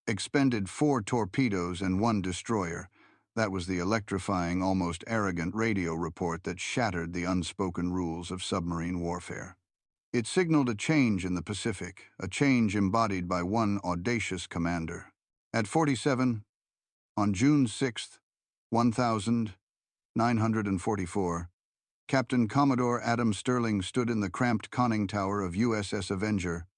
Expended 4 torpedoes and 1 destroyer. That was the electrifying, almost arrogant radio report that shattered the unspoken rules of submarine warfare. It signaled a change in the Pacific, a change embodied by one audacious commander. At 47, on June 6, 1944, Captain Commodore Adam Stirling stood in the cramped conning tower of USS Avenger,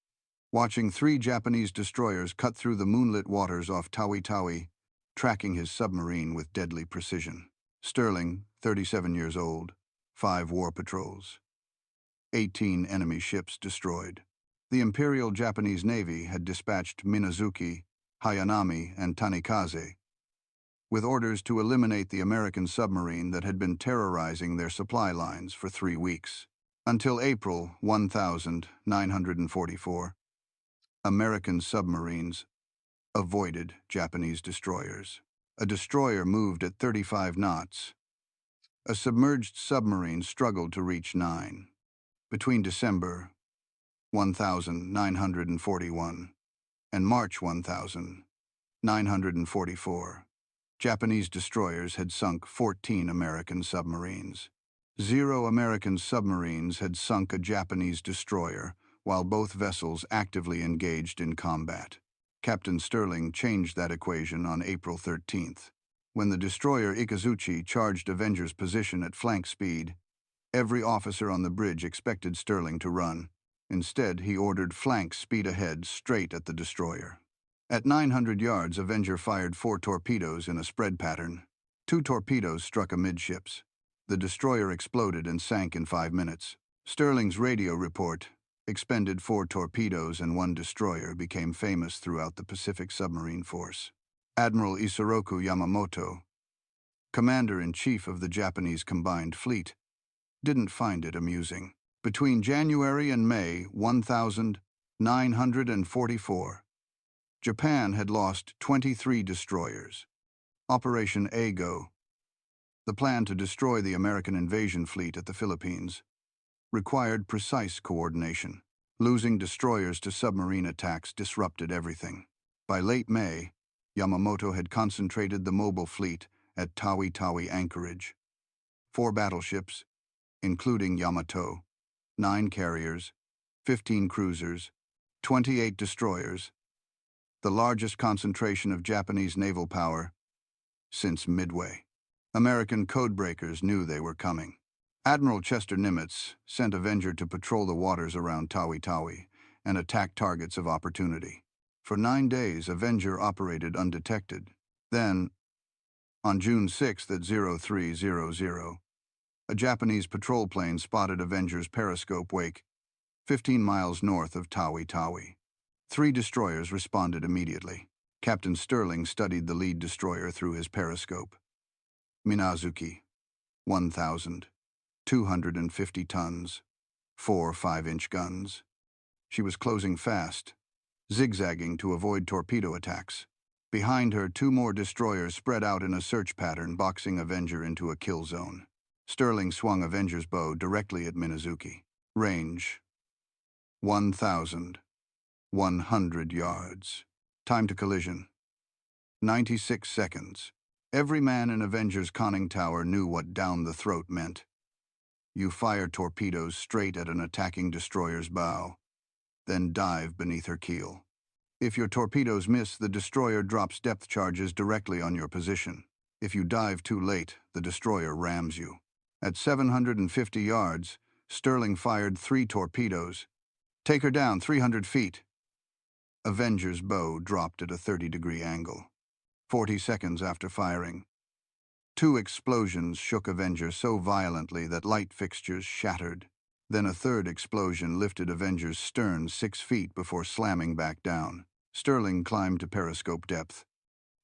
watching 3 Japanese destroyers cut through the moonlit waters off Tawi Tawi, tracking his submarine with deadly precision. Stirling, 37 years old, 5 war patrols, 18 enemy ships destroyed. The Imperial Japanese Navy had dispatched Minazuki, Hayanami, and Tanikaze, with orders to eliminate the American submarine that had been terrorizing their supply lines for 3 weeks. Until April 1944, American submarines avoided Japanese destroyers. A destroyer moved at 35 knots. A submerged submarine struggled to reach 9. Between December 1941 and March 1944, Japanese destroyers had sunk 14 American submarines. 0 American submarines had sunk a Japanese destroyer, while both vessels actively engaged in combat. Captain Stirling changed that equation on April 13th. When the destroyer Ikazuchi charged Avenger's position at flank speed, every officer on the bridge expected Stirling to run. Instead, he ordered flank speed ahead straight at the destroyer. At 900 yards, Avenger fired 4 torpedoes in a spread pattern. 2 torpedoes struck amidships. The destroyer exploded and sank in 5 minutes. Stirling's radio report, expended 4 torpedoes and 1 destroyer, became famous throughout the Pacific Submarine Force. Admiral Isoroku Yamamoto, Commander-in-Chief of the Japanese Combined Fleet, didn't find it amusing. Between January and May 1944, Japan had lost 23 destroyers. Operation Ago, the plan to destroy the American invasion fleet at the Philippines, required precise coordination. Losing destroyers to submarine attacks disrupted everything. By late May, Yamamoto had concentrated the mobile fleet at Tawi Tawi anchorage. 4 battleships, including Yamato, 9 carriers, 15 cruisers, 28 destroyers, the largest concentration of Japanese naval power since Midway. American codebreakers knew they were coming. Admiral Chester Nimitz sent Avenger to patrol the waters around Tawi Tawi and attack targets of opportunity. For 9 days, Avenger operated undetected. Then, on June 6 at 0300, a Japanese patrol plane spotted Avenger's periscope wake 15 miles north of Tawi Tawi. 3 destroyers responded immediately. Captain Stirling studied the lead destroyer through his periscope. Minazuki, 1,250 tons, 4 5-inch guns. She was closing fast, zigzagging to avoid torpedo attacks. Behind her, 2 more destroyers spread out in a search pattern, boxing Avenger into a kill zone. Stirling swung Avenger's bow directly at Minazuki. Range, 1,100 yards. Time to collision, 96 seconds. Every man in Avenger's conning tower knew what down the throat meant. You fire torpedoes straight at an attacking destroyer's bow, then dive beneath her keel. If your torpedoes miss, the destroyer drops depth charges directly on your position. If you dive too late, the destroyer rams you. At 750 yards, Stirling fired 3 torpedoes. Take her down 300 feet. Avenger's bow dropped at a 30-degree angle. 40 seconds after firing, 2 explosions shook Avenger so violently that light fixtures shattered. Then a 3rd explosion lifted Avenger's stern 6 feet before slamming back down. Stirling climbed to periscope depth.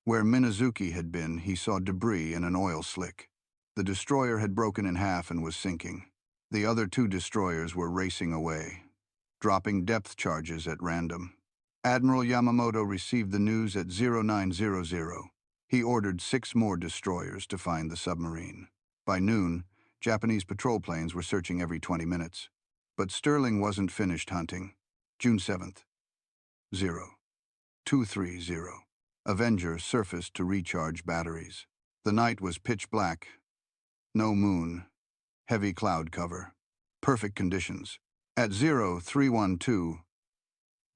Where Minazuki had been, he saw debris in an oil slick. The destroyer had broken in half and was sinking. The other 2 destroyers were racing away, dropping depth charges at random. Admiral Yamamoto received the news at 0900. He ordered 6 more destroyers to find the submarine. By noon, Japanese patrol planes were searching every 20 minutes. But Stirling wasn't finished hunting. June 7th, 0230. Avenger surfaced to recharge batteries. The night was pitch black, no moon, heavy cloud cover. Perfect conditions. At 0312,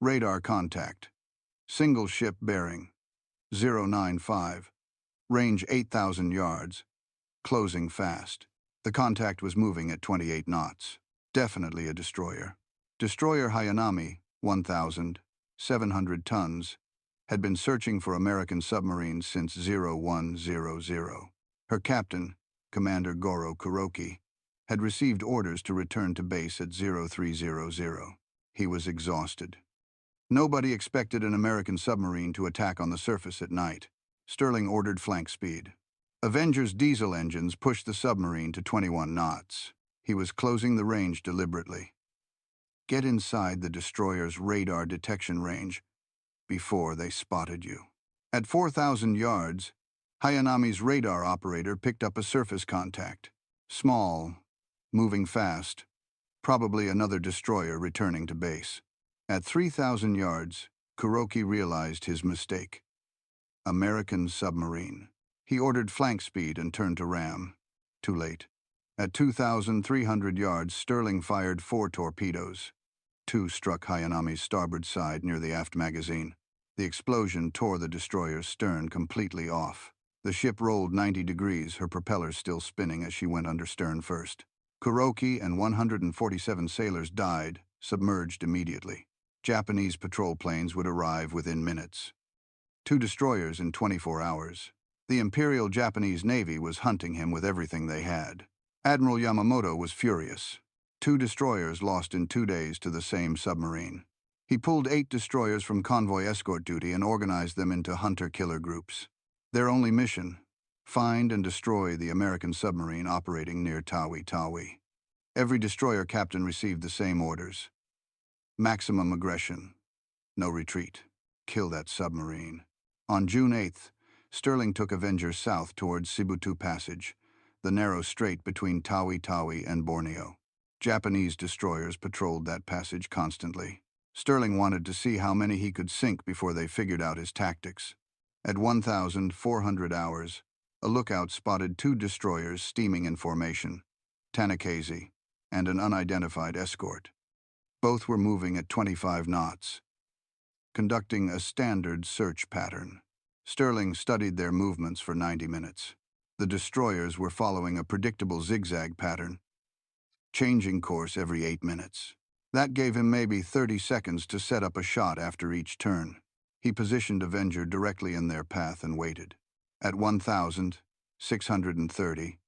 radar contact. Single ship bearing 095. Range 8,000 yards. Closing fast. The contact was moving at 28 knots. Definitely a destroyer. Destroyer Hayanami, 1,700 tons, had been searching for American submarines since 0100. Her captain, Commander Goro Kuroki, had received orders to return to base at 0300. He was exhausted. Nobody expected an American submarine to attack on the surface at night. Sterling ordered flank speed. Avenger's diesel engines pushed the submarine to 21 knots. He was closing the range deliberately. Get inside the destroyer's radar detection range before they spotted you. At 4,000 yards, Hayanami's radar operator picked up a surface contact. Small, moving fast, probably another destroyer returning to base. At 3,000 yards, Kuroki realized his mistake. American submarine. He ordered flank speed and turned to ram. Too late. At 2,300 yards, Sterling fired 4 torpedoes. 2 struck Hayanami's starboard side near the aft magazine. The explosion tore the destroyer's stern completely off. The ship rolled 90 degrees, her propellers still spinning as she went under stern first. Kuroki and 147 sailors died, submerged immediately. Japanese patrol planes would arrive within minutes. 2 destroyers in 24 hours. The Imperial Japanese Navy was hunting him with everything they had. Admiral Yamamoto was furious. 2 destroyers lost in 2 days to the same submarine. He pulled 8 destroyers from convoy escort duty and organized them into hunter-killer groups. Their only mission: find and destroy the American submarine operating near Tawi Tawi. Every destroyer captain received the same orders. Maximum aggression. No retreat. Kill that submarine. On June 8th, Sterling took Avenger south towards Sibutu Passage, the narrow strait between Tawi Tawi and Borneo. Japanese destroyers patrolled that passage constantly. Sterling wanted to see how many he could sink before they figured out his tactics. At 1,400 hours, a lookout spotted 2 destroyers steaming in formation, Tanakaze, and an unidentified escort. Both were moving at 25 knots, conducting a standard search pattern. Sterling studied their movements for 90 minutes. The destroyers were following a predictable zigzag pattern, changing course every 8 minutes. That gave him maybe 30 seconds to set up a shot after each turn. He positioned Avenger directly in their path and waited. At 1,630,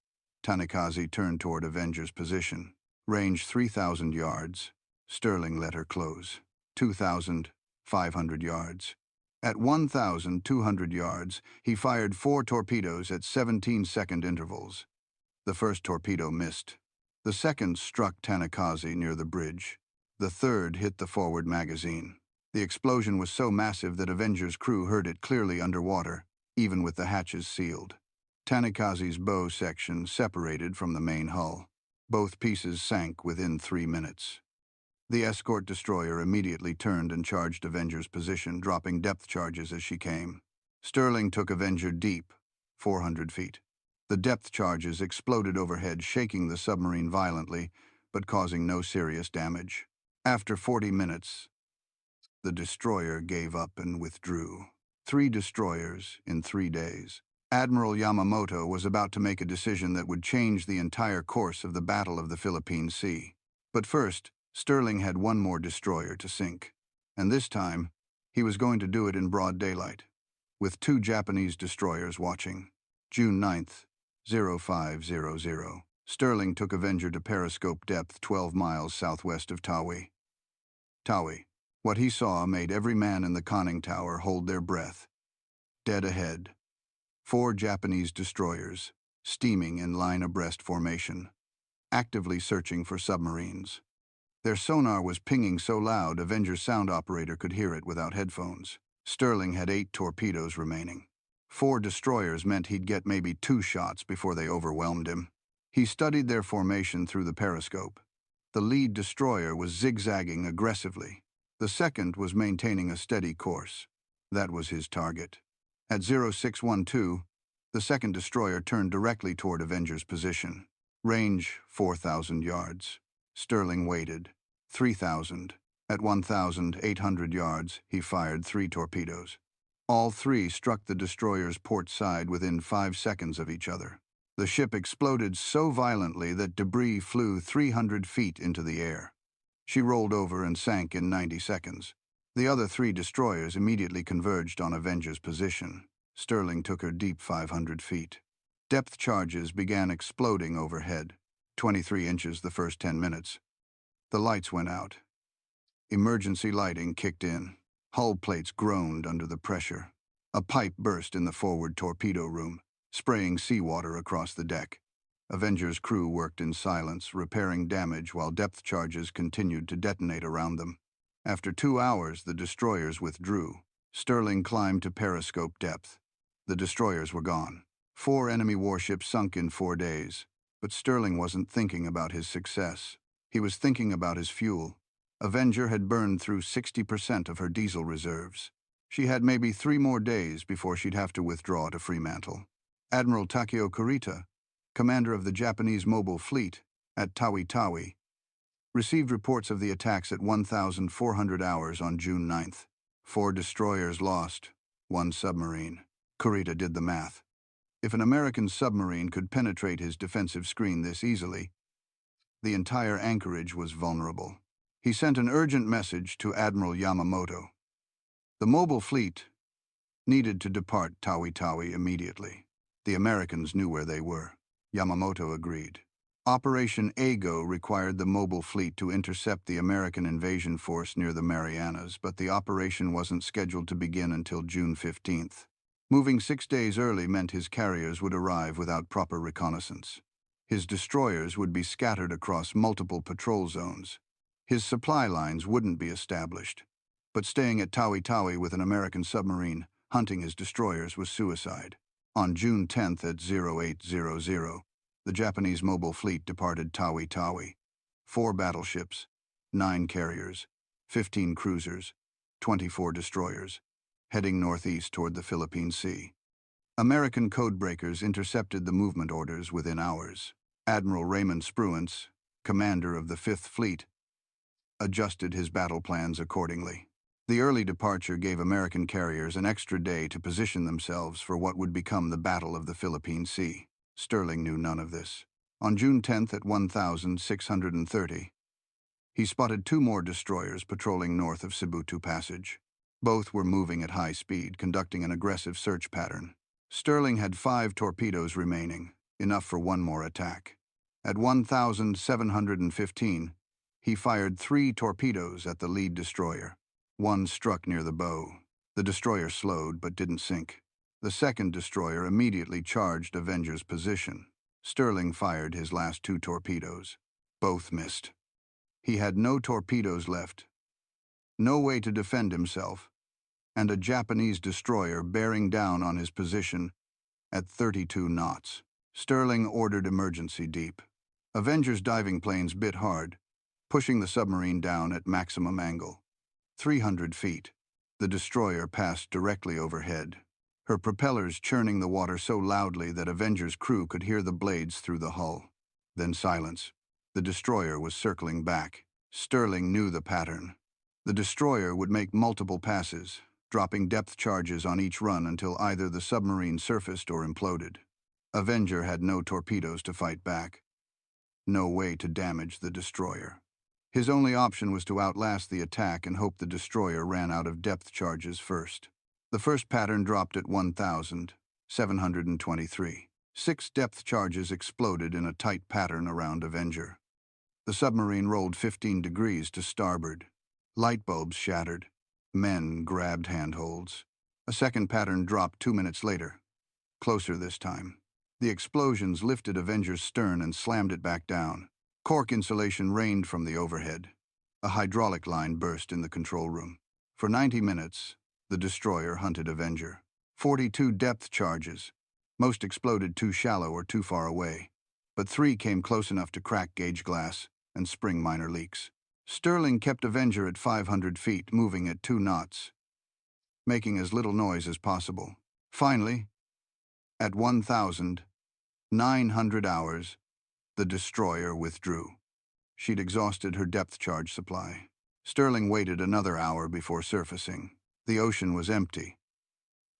Tanakaze turned toward Avenger's position. Range 3,000 yards. Sterling let her close. 2,500 yards. At 1,200 yards, he fired 4 torpedoes at 17-second intervals. The first torpedo missed. The second struck Tanakaze near the bridge. The third hit the forward magazine. The explosion was so massive that Avenger's crew heard it clearly underwater, even with the hatches sealed. Tanakaze's bow section separated from the main hull. Both pieces sank within 3 minutes. The escort destroyer immediately turned and charged Avenger's position, dropping depth charges as she came. Sterling took Avenger deep, 400 feet. The depth charges exploded overhead, shaking the submarine violently, but causing no serious damage. After 40 minutes, the destroyer gave up and withdrew. 3 destroyers in 3 days. Admiral Yamamoto was about to make a decision that would change the entire course of the Battle of the Philippine Sea. But first, Sterling had 1 more destroyer to sink. And this time, he was going to do it in broad daylight, with 2 Japanese destroyers watching. June 9th, 0500. Sterling took Avenger to periscope depth 12 miles southwest of Tawi. Tawi. What he saw made every man in the conning tower hold their breath. Dead ahead, 4 Japanese destroyers, steaming in line abreast formation, actively searching for submarines. Their sonar was pinging so loud, Avenger's sound operator could hear it without headphones. Sterling had 8 torpedoes remaining. 4 destroyers meant he'd get maybe 2 shots before they overwhelmed him. He studied their formation through the periscope. The lead destroyer was zigzagging aggressively. The second was maintaining a steady course. That was his target. At 0612, the second destroyer turned directly toward Avenger's position. Range, 4,000 yards. Sterling waited. 3,000. At 1,800 yards, he fired 3 torpedoes. All 3 struck the destroyer's port side within 5 seconds of each other. The ship exploded so violently that debris flew 300 feet into the air. She rolled over and sank in 90 seconds. The other 3 destroyers immediately converged on Avenger's position. Sterling took her deep 500 feet. Depth charges began exploding overhead. 23 inches the first 10 minutes. The lights went out. Emergency lighting kicked in. Hull plates groaned under the pressure. A pipe burst in the forward torpedo room, spraying seawater across the deck. Avenger's crew worked in silence, repairing damage while depth charges continued to detonate around them. After 2 hours, the destroyers withdrew. Sterling climbed to periscope depth. The destroyers were gone. 4 enemy warships sunk in 4 days. But Sterling wasn't thinking about his success. He was thinking about his fuel. Avenger had burned through 60% of her diesel reserves. She had maybe 3 more days before she'd have to withdraw to Fremantle. Admiral Takeo Kurita, commander of the Japanese mobile fleet at Tawi Tawi, received reports of the attacks at 1,400 hours on June 9th. 4 destroyers lost, 1 submarine. Kurita did the math. If an American submarine could penetrate his defensive screen this easily, the entire anchorage was vulnerable. He sent an urgent message to Admiral Yamamoto. The mobile fleet needed to depart Tawi Tawi immediately. The Americans knew where they were. Yamamoto agreed. Operation Ago required the mobile fleet to intercept the American invasion force near the Marianas, but the operation wasn't scheduled to begin until June 15th. Moving 6 days early meant his carriers would arrive without proper reconnaissance. His destroyers would be scattered across multiple patrol zones. His supply lines wouldn't be established. But staying at Tawi Tawi with an American submarine, hunting his destroyers, was suicide. On June 10th at 0800, the Japanese mobile fleet departed Tawi Tawi. 4 battleships, 9 carriers, 15 cruisers, 24 destroyers, heading northeast toward the Philippine Sea. American codebreakers intercepted the movement orders within hours. Admiral Raymond Spruance, commander of the 5th Fleet, adjusted his battle plans accordingly. The early departure gave American carriers an extra day to position themselves for what would become the Battle of the Philippine Sea. Sterling knew none of this. On June 10th at 1,630, he spotted 2 more destroyers patrolling north of Sibutu Passage. Both were moving at high speed, conducting an aggressive search pattern. Sterling had 5 torpedoes remaining, enough for 1 more attack. At 1,715, he fired 3 torpedoes at the lead destroyer. 1 struck near the bow. The destroyer slowed but didn't sink. The second destroyer immediately charged Avenger's position. Sterling fired his last 2 torpedoes. Both missed. He had no torpedoes left, no way to defend himself, and a Japanese destroyer bearing down on his position at 32 knots. Sterling ordered emergency deep. Avenger's diving planes bit hard, pushing the submarine down at maximum angle. 300 feet. The destroyer passed directly overhead, her propellers churning the water so loudly that Avenger's crew could hear the blades through the hull. Then silence. The destroyer was circling back. Sterling knew the pattern. The destroyer would make multiple passes, dropping depth charges on each run until either the submarine surfaced or imploded. Avenger had no torpedoes to fight back, no way to damage the destroyer. His only option was to outlast the attack and hope the destroyer ran out of depth charges first. The first pattern dropped at 1,723. 6 depth charges exploded in a tight pattern around Avenger. The submarine rolled 15 degrees to starboard. Light bulbs shattered. Men grabbed handholds. A second pattern dropped 2 minutes later, closer this time. The explosions lifted Avenger's stern and slammed it back down. Cork insulation rained from the overhead. A hydraulic line burst in the control room. For 90 minutes, the destroyer hunted Avenger. 42 depth charges. Most exploded too shallow or too far away, but 3 came close enough to crack gauge glass and spring minor leaks. Sterling kept Avenger at 500 feet, moving at 2 knots, making as little noise as possible. Finally, at 1,900 hours, the destroyer withdrew. She'd exhausted her depth charge supply. Sterling waited another hour before surfacing. The ocean was empty.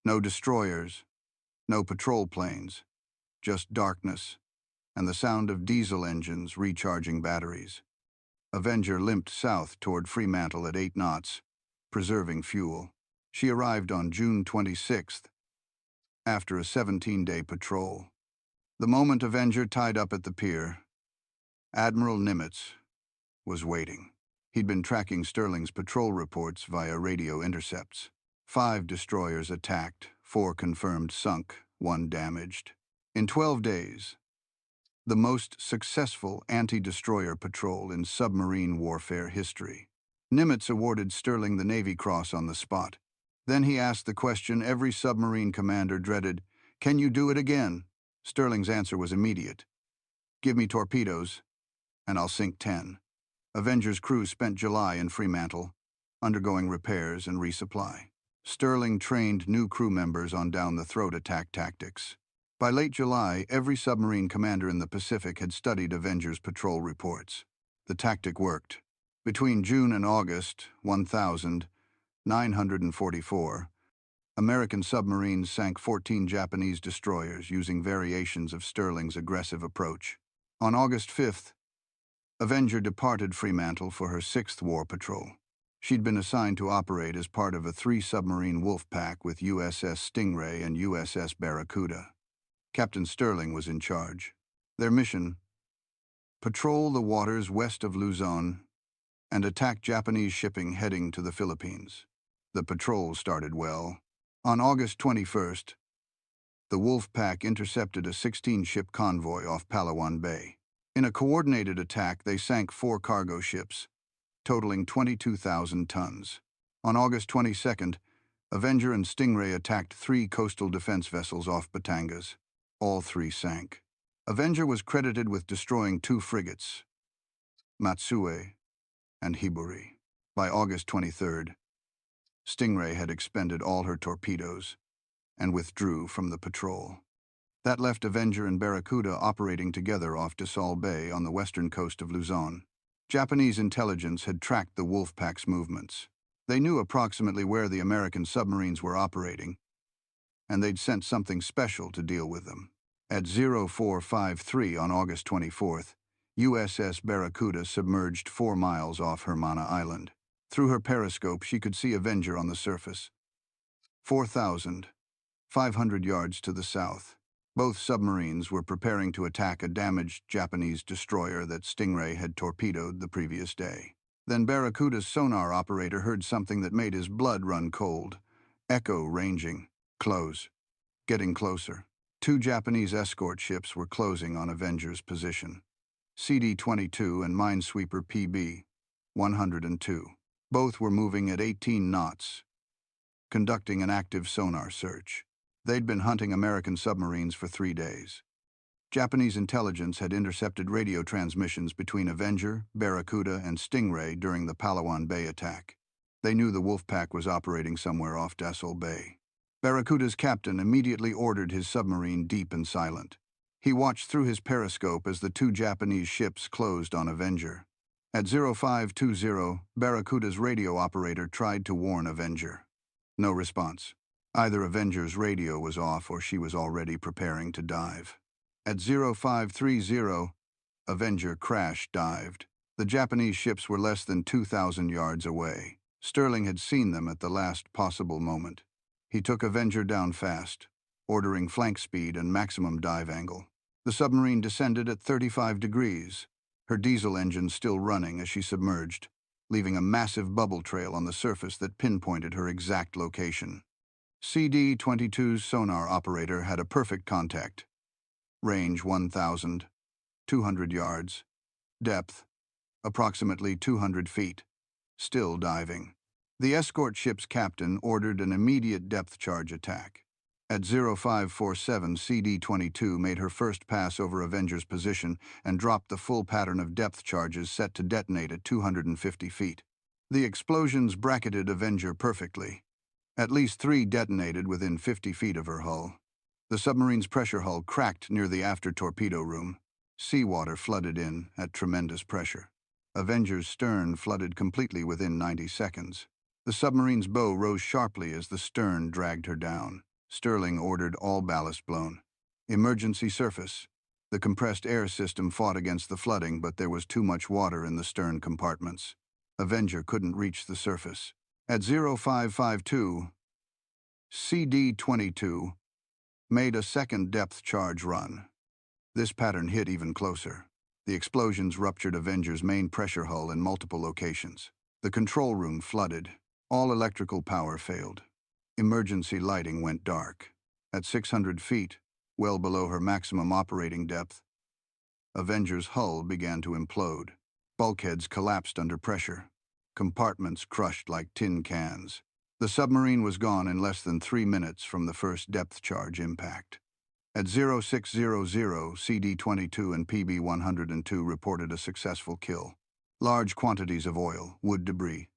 No destroyers, no patrol planes, just darkness and the sound of diesel engines recharging batteries. Avenger limped south toward Fremantle at 8 knots, preserving fuel. She arrived on June 26th, after a 17-day patrol. The moment Avenger tied up at the pier, Admiral Nimitz was waiting. He'd been tracking Sterling's patrol reports via radio intercepts. 5 destroyers attacked, 4 confirmed sunk, 1 damaged. In 12 days, the most successful anti-destroyer patrol in submarine warfare history. Nimitz awarded Sterling the Navy Cross on the spot. Then he asked the question every submarine commander dreaded, "Can you do it again?" Sterling's answer was immediate. "Give me torpedoes, and I'll sink 10. Avenger's crew spent July in Fremantle, undergoing repairs and resupply. Sterling trained new crew members on down-the-throat attack tactics. By late July, every submarine commander in the Pacific had studied Avenger's patrol reports. The tactic worked. Between June and August 1944, American submarines sank 14 Japanese destroyers using variations of Sterling's aggressive approach. On August 5th, Avenger departed Fremantle for her 6th war patrol. She'd been assigned to operate as part of a 3-submarine wolf pack with USS Stingray and USS Barracuda. Captain Sterling was in charge. Their mission: patrol the waters west of Luzon and attack Japanese shipping heading to the Philippines. The patrol started well. On August 21st, the wolf pack intercepted a 16-ship convoy off Palawan Bay. In a coordinated attack, they sank 4 cargo ships, totaling 22,000 tons. On August 22nd, Avenger and Stingray attacked 3 coastal defense vessels off Batangas. All 3 sank. Avenger was credited with destroying 2 frigates, Matsue and Hiburi. By August 23rd, Stingray had expended all her torpedoes and withdrew from the patrol. That left Avenger and Barracuda operating together off Desal Bay on the western coast of Luzon. Japanese intelligence had tracked the wolf pack's movements. They knew approximately where the American submarines were operating, and they'd sent something special to deal with them. At 0453 on August 24th, USS Barracuda submerged 4 miles off Hermana Island. Through her periscope, she could see Avenger on the surface, 4,500 yards to the south. Both submarines were preparing to attack a damaged Japanese destroyer that Stingray had torpedoed the previous day. Then Barracuda's sonar operator heard something that made his blood run cold. Echo ranging. Close. Getting closer. 2 Japanese escort ships were closing on Avenger's position. CD-22 and minesweeper PB-102. Both were moving at 18 knots, conducting an active sonar search. They'd been hunting American submarines for 3 days. Japanese intelligence had intercepted radio transmissions between Avenger, Barracuda, and Stingray during the Palawan Bay attack. They knew the wolf pack was operating somewhere off Desal Bay. Barracuda's captain immediately ordered his submarine deep and silent. He watched through his periscope as the 2 Japanese ships closed on Avenger. At 0520, Barracuda's radio operator tried to warn Avenger. No response. Either Avenger's radio was off or she was already preparing to dive. At 0530, Avenger crash-dived. The Japanese ships were less than 2,000 yards away. Sterling had seen them at the last possible moment. He took Avenger down fast, ordering flank speed and maximum dive angle. The submarine descended at 35 degrees, her diesel engine still running as she submerged, leaving a massive bubble trail on the surface that pinpointed her exact location. CD-22's sonar operator had a perfect contact. Range 1,200 yards. Depth approximately 200 feet. Still diving. The escort ship's captain ordered an immediate depth charge attack. At 0547, CD-22 made her first pass over Avenger's position and dropped the full pattern of depth charges set to detonate at 250 feet. The explosions bracketed Avenger perfectly. At least 3 detonated within 50 feet of her hull. The submarine's pressure hull cracked near the after torpedo room. Seawater flooded in at tremendous pressure. Avenger's stern flooded completely within 90 seconds. The submarine's bow rose sharply as the stern dragged her down. Sterling ordered all ballast blown. Emergency surface. The compressed air system fought against the flooding, but there was too much water in the stern compartments. Avenger couldn't reach the surface. At 0552, CD-22 made a second depth charge run. This pattern hit even closer. The explosions ruptured Avenger's main pressure hull in multiple locations. The control room flooded. All electrical power failed. Emergency lighting went dark. At 600 feet, well below her maximum operating depth, Avenger's hull began to implode. Bulkheads collapsed under pressure. Compartments crushed like tin cans. The submarine was gone in less than 3 minutes from the first depth charge impact. At 0600, CD-22 and PB-102 reported a successful kill. Large quantities of oil, wood debris,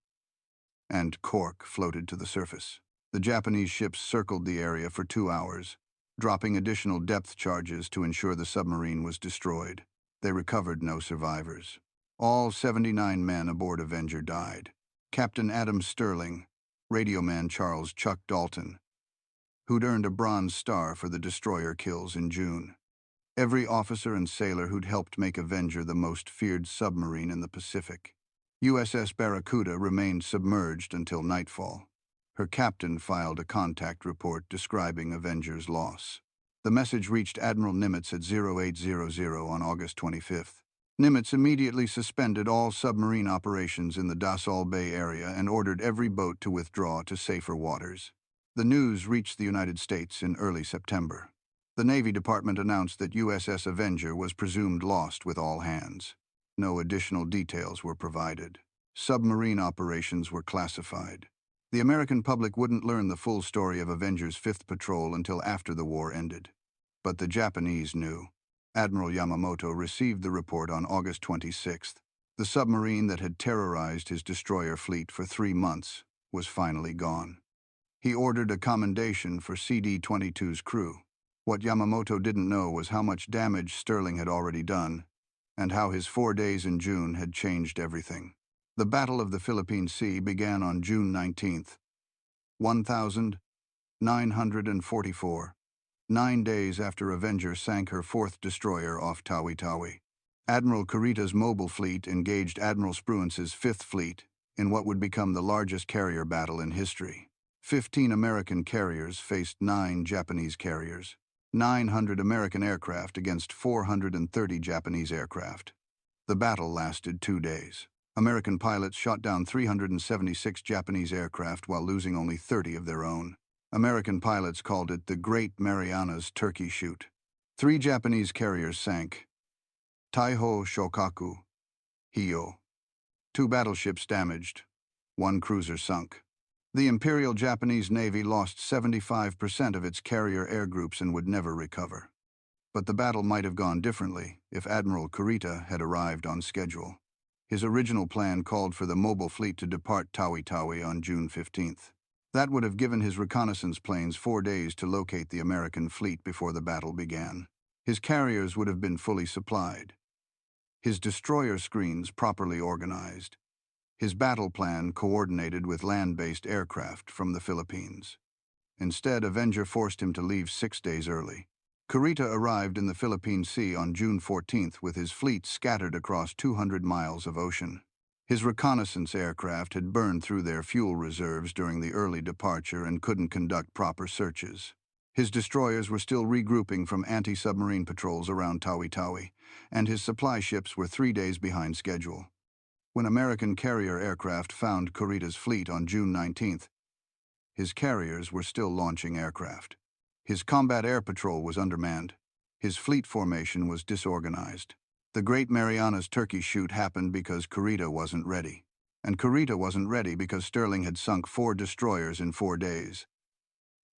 and cork floated to the surface. The Japanese ships circled the area for 2 hours, dropping additional depth charges to ensure the submarine was destroyed. They recovered no survivors. All 79 men aboard Avenger died. Captain Adam Sterling, radioman Charles Chuck Dalton, who'd earned a Bronze Star for the destroyer kills in June. Every officer and sailor who'd helped make Avenger the most feared submarine in the Pacific. USS Barracuda remained submerged until nightfall. Her captain filed a contact report describing Avenger's loss. The message reached Admiral Nimitz at 0800 on August 25th. Nimitz immediately suspended all submarine operations in the Dassault Bay area and ordered every boat to withdraw to safer waters. The news reached the United States in early September. The Navy Department announced that USS Avenger was presumed lost with all hands. No additional details were provided. Submarine operations were classified. The American public wouldn't learn the full story of Avenger's 5th patrol until after the war ended. But the Japanese knew. Admiral Yamamoto received the report on August 26th. The submarine that had terrorized his destroyer fleet for 3 months was finally gone. He ordered a commendation for CD-22's crew. What Yamamoto didn't know was how much damage Sterling had already done, and how his 4 days in June had changed everything. The Battle of the Philippine Sea began on June 19th, 1944, 9 days after Avenger sank her 4th destroyer off Tawi Tawi. Admiral Kurita's mobile fleet engaged Admiral Spruance's 5th Fleet in what would become the largest carrier battle in history. 15 American carriers faced 9 Japanese carriers. 900 American aircraft against 430 Japanese aircraft. The battle lasted 2 days. American pilots shot down 376 Japanese aircraft while losing only 30 of their own. American pilots called it the Great Marianas Turkey Shoot. 3 Japanese carriers sank. Taiho Shokaku, Hio. 2 battleships damaged. 1 cruiser sunk. The Imperial Japanese Navy lost 75% of its carrier air groups and would never recover. But the battle might have gone differently if Admiral Kurita had arrived on schedule. His original plan called for the mobile fleet to depart Tawi Tawi on June 15th. That would have given his reconnaissance planes 4 days to locate the American fleet before the battle began. His carriers would have been fully supplied. His destroyer screens properly organized. His battle plan coordinated with land-based aircraft from the Philippines. Instead, Avenger forced him to leave 6 days early. Kurita arrived in the Philippine Sea on June 14th with his fleet scattered across 200 miles of ocean. His reconnaissance aircraft had burned through their fuel reserves during the early departure and couldn't conduct proper searches. His destroyers were still regrouping from anti-submarine patrols around Tawi Tawi, and his supply ships were 3 days behind schedule. When American carrier aircraft found Kurita's fleet on June 19th, his carriers were still launching aircraft. His combat air patrol was undermanned. His fleet formation was disorganized. The Great Marianas Turkey Shoot happened because Kurita wasn't ready. And Kurita wasn't ready because Sterling had sunk 4 destroyers in 4 days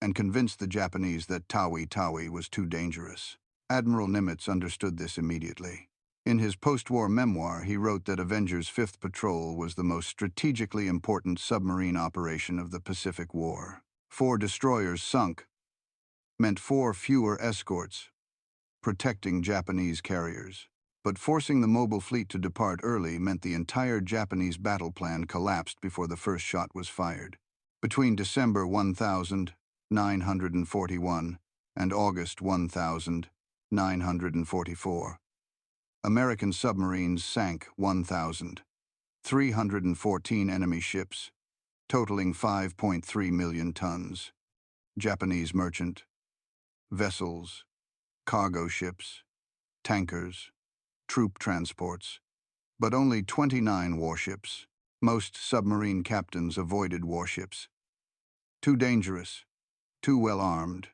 and convinced the Japanese that Tawi Tawi was too dangerous. Admiral Nimitz understood this immediately. In his post-war memoir, he wrote that Avenger's 5th Patrol was the most strategically important submarine operation of the Pacific War. 4 destroyers sunk meant 4 fewer escorts, protecting Japanese carriers. But forcing the mobile fleet to depart early meant the entire Japanese battle plan collapsed before the first shot was fired. Between December 1941 and August 1944, American submarines sank 1,314 enemy ships, totaling 5.3 million tons. Japanese merchant vessels, cargo ships, tankers, troop transports, but only 29 warships. Most submarine captains avoided warships. Too dangerous, too well armed,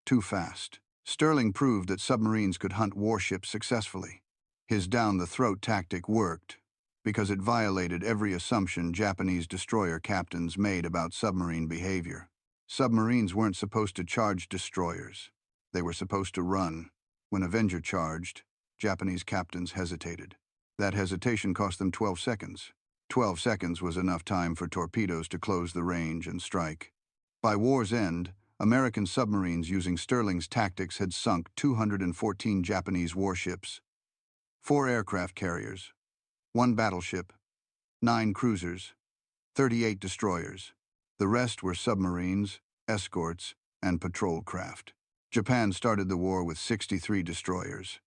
too fast. Stirling proved that submarines could hunt warships successfully. His down-the-throat tactic worked because it violated every assumption Japanese destroyer captains made about submarine behavior. Submarines weren't supposed to charge destroyers. They were supposed to run. When Avenger charged, Japanese captains hesitated. That hesitation cost them 12 seconds. 12 seconds was enough time for torpedoes to close the range and strike. By war's end, American submarines using Stirling's tactics had sunk 214 Japanese warships, 4 aircraft carriers, 1 battleship, 9 cruisers, 38 destroyers. The rest were submarines, escorts, and patrol craft. Japan started the war with 63 destroyers.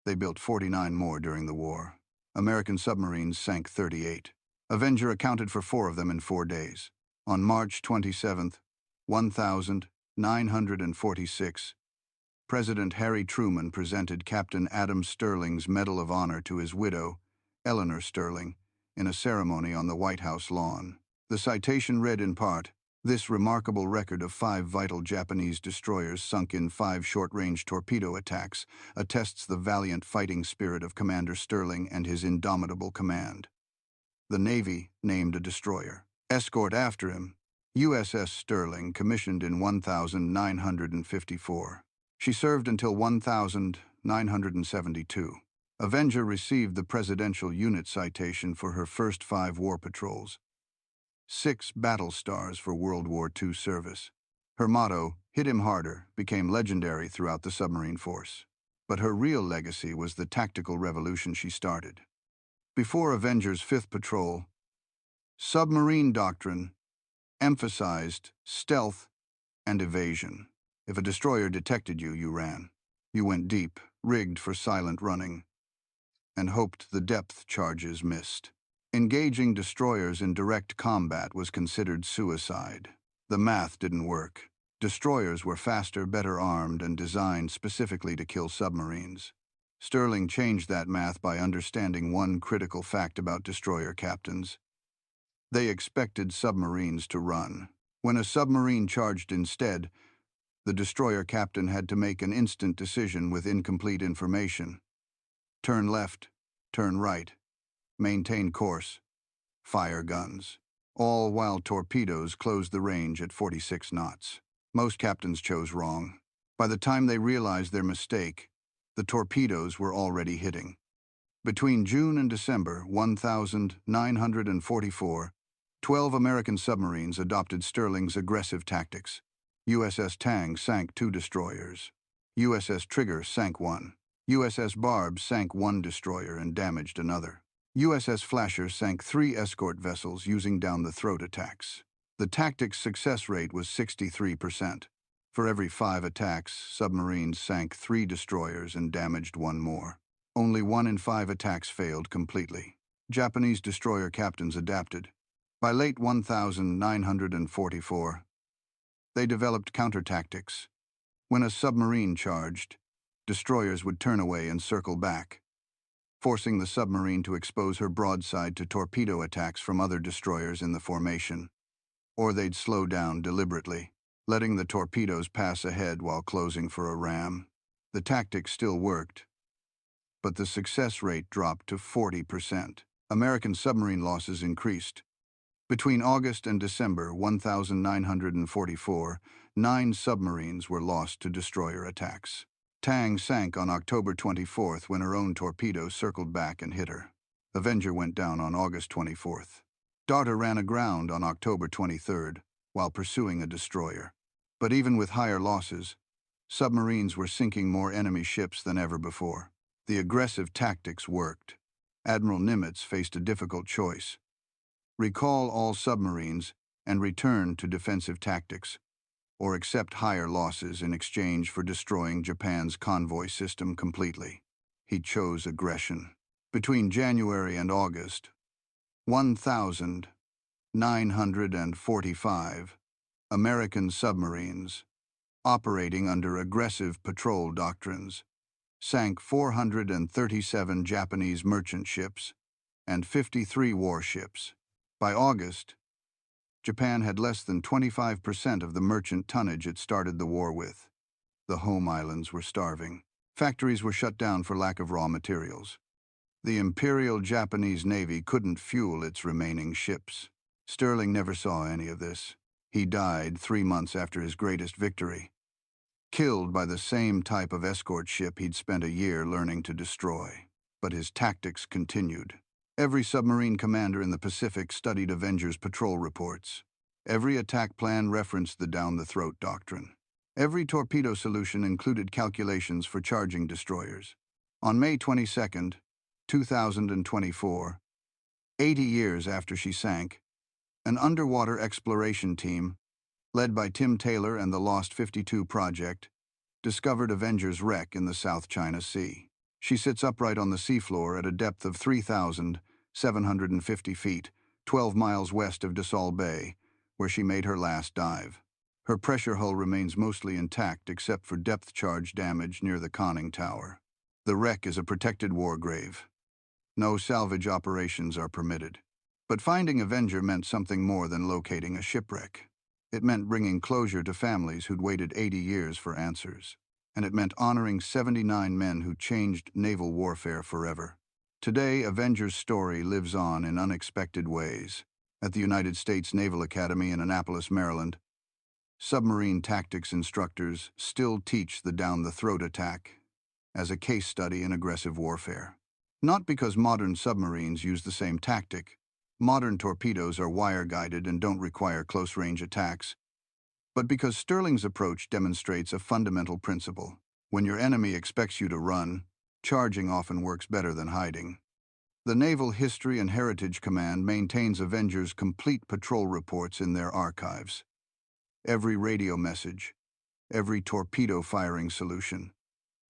They built 49 more during the war. American submarines sank 38. Avenger accounted for 4 of them in 4 days. On March 27, 1946, President Harry Truman presented Captain Adam Stirling's Medal of Honor to his widow, Eleanor Stirling, in a ceremony on the White House lawn. The citation read in part, "This remarkable record of 5 vital Japanese destroyers sunk in 5 short-range torpedo attacks attests the valiant fighting spirit of Commander Stirling and his indomitable command." The Navy named a destroyer escort after him, USS Stirling, commissioned in 1954. She served until 1972. Avenger received the Presidential Unit Citation for her first 5 war patrols, 6 battle stars for World War II service. Her motto, "Hit him harder," became legendary throughout the submarine force. But her real legacy was the tactical revolution she started. Before Avenger's 5th patrol, submarine doctrine emphasized stealth and evasion. If a destroyer detected you, you ran. You went deep, rigged for silent running, and hoped the depth charges missed. Engaging destroyers in direct combat was considered suicide. The math didn't work. Destroyers were faster, better armed, and designed specifically to kill submarines. Stirling changed that math by understanding one critical fact about destroyer captains. They expected submarines to run. When a submarine charged instead, the destroyer captain had to make an instant decision with incomplete information. Turn left, turn right, maintain course, fire guns, all while torpedoes closed the range at 46 knots. Most captains chose wrong. By the time they realized their mistake, the torpedoes were already hitting. Between June and December 1944, 12 American submarines adopted Stirling's aggressive tactics. USS Tang sank 2 destroyers. USS Trigger sank 1. USS Barb sank 1 destroyer and damaged another. USS Flasher sank 3 escort vessels using down-the-throat attacks. The tactic's success rate was 63%. For every 5 attacks, submarines sank 3 destroyers and damaged 1 more. Only 1 in 5 attacks failed completely. Japanese destroyer captains adapted. By late 1944, they developed counter-tactics. When a submarine charged, destroyers would turn away and circle back, forcing the submarine to expose her broadside to torpedo attacks from other destroyers in the formation. Or they'd slow down deliberately, letting the torpedoes pass ahead while closing for a ram. The tactic still worked, but the success rate dropped to 40%. American submarine losses increased. Between August and December 1944, 9 submarines were lost to destroyer attacks. Tang sank on October 24th when her own torpedoes circled back and hit her. Avenger went down on August 24th. Darter ran aground on October 23rd. while pursuing a destroyer. But even with higher losses, submarines were sinking more enemy ships than ever before. The aggressive tactics worked. Admiral Nimitz faced a difficult choice: recall all submarines and return to defensive tactics, or accept higher losses in exchange for destroying Japan's convoy system completely. He chose aggression. Between January and August, 1,945 American submarines, operating under aggressive patrol doctrines, sank 437 Japanese merchant ships and 53 warships. By August, Japan had less than 25% of the merchant tonnage it started the war with. The home islands were starving. Factories were shut down for lack of raw materials. The Imperial Japanese Navy couldn't fuel its remaining ships. Stirling never saw any of this. He died 3 months after his greatest victory, killed by the same type of escort ship he'd spent a year learning to destroy. But his tactics continued. Every submarine commander in the Pacific studied Avenger's patrol reports. Every attack plan referenced the down-the-throat doctrine. Every torpedo solution included calculations for charging destroyers. On May 22, 2024, 80 years after she sank, an underwater exploration team, led by Tim Taylor and the Lost 52 Project, discovered Avenger's wreck in the South China Sea. She sits upright on the seafloor at a depth of 3,750 feet, 12 miles west of Dessau Bay, where she made her last dive. Her pressure hull remains mostly intact except for depth charge damage near the conning tower. The wreck is a protected war grave. No salvage operations are permitted. But finding Avenger meant something more than locating a shipwreck. It meant bringing closure to families who'd waited 80 years for answers. And it meant honoring 79 men who changed naval warfare forever. Today, Avenger's story lives on in unexpected ways. At the United States Naval Academy in Annapolis, Maryland, submarine tactics instructors still teach the down-the-throat attack as a case study in aggressive warfare. Not because modern submarines use the same tactic. Modern torpedoes are wire-guided and don't require close-range attacks, but because Stirling's approach demonstrates a fundamental principle. When your enemy expects you to run, charging often works better than hiding. The Naval History and Heritage Command maintains Avenger's complete patrol reports in their archives. Every radio message, every torpedo firing solution,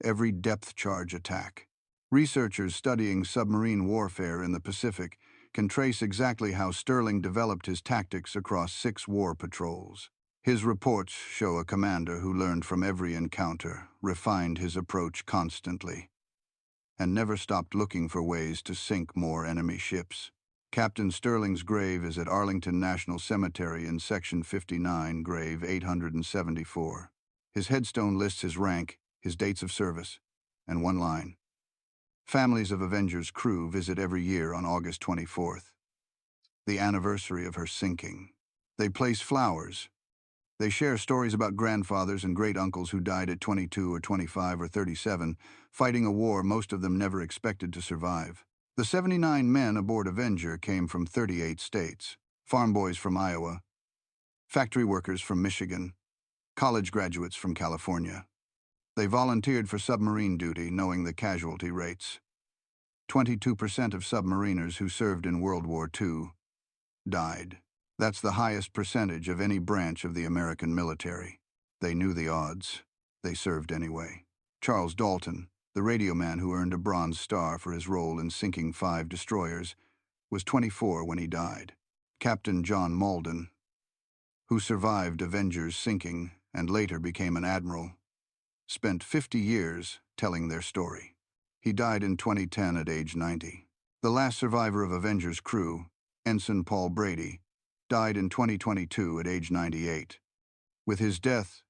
every depth charge attack. Researchers studying submarine warfare in the Pacific can trace exactly how Stirling developed his tactics across 6 war patrols. His reports show a commander who learned from every encounter, refined his approach constantly, and never stopped looking for ways to sink more enemy ships. Captain Stirling's grave is at Arlington National Cemetery in Section 59, grave 874. His headstone lists his rank, his dates of service, and one line: families of Avenger's crew visit every year on August 24th, the anniversary of her sinking. They place flowers. They share stories about grandfathers and great-uncles who died at 22 or 25 or 37, fighting a war most of them never expected to survive. The 79 men aboard Avenger came from 38 states: farm boys from Iowa, factory workers from Michigan, college graduates from California. They volunteered for submarine duty, knowing the casualty rates. 22% of submariners who served in World War II died. That's the highest percentage of any branch of the American military. They knew the odds. They served anyway. Charles Dalton, the radio man who earned a Bronze Star for his role in sinking 5 destroyers, was 24 when he died. Captain John Malden, who survived Avenger's sinking and later became an admiral, spent 50 years telling their story. He died in 2010 at age 90. The last survivor of Avenger's crew, Ensign Paul Brady, died in 2022 at age 98. With his death,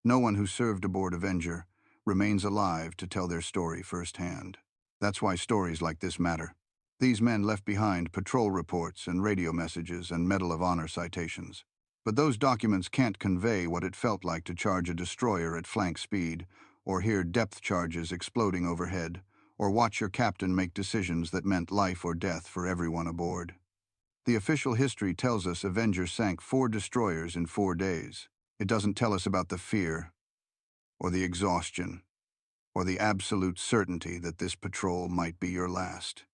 no one who served aboard Avenger remains alive to tell their story firsthand. That's why stories like this matter. These men left behind patrol reports and radio messages and Medal of Honor citations. But those documents can't convey what it felt like to charge a destroyer at flank speed, or hear depth charges exploding overhead, or watch your captain make decisions that meant life or death for everyone aboard. The official history tells us Avenger sank 4 destroyers in 4 days. It doesn't tell us about the fear, or the exhaustion, or the absolute certainty that this patrol might be your last.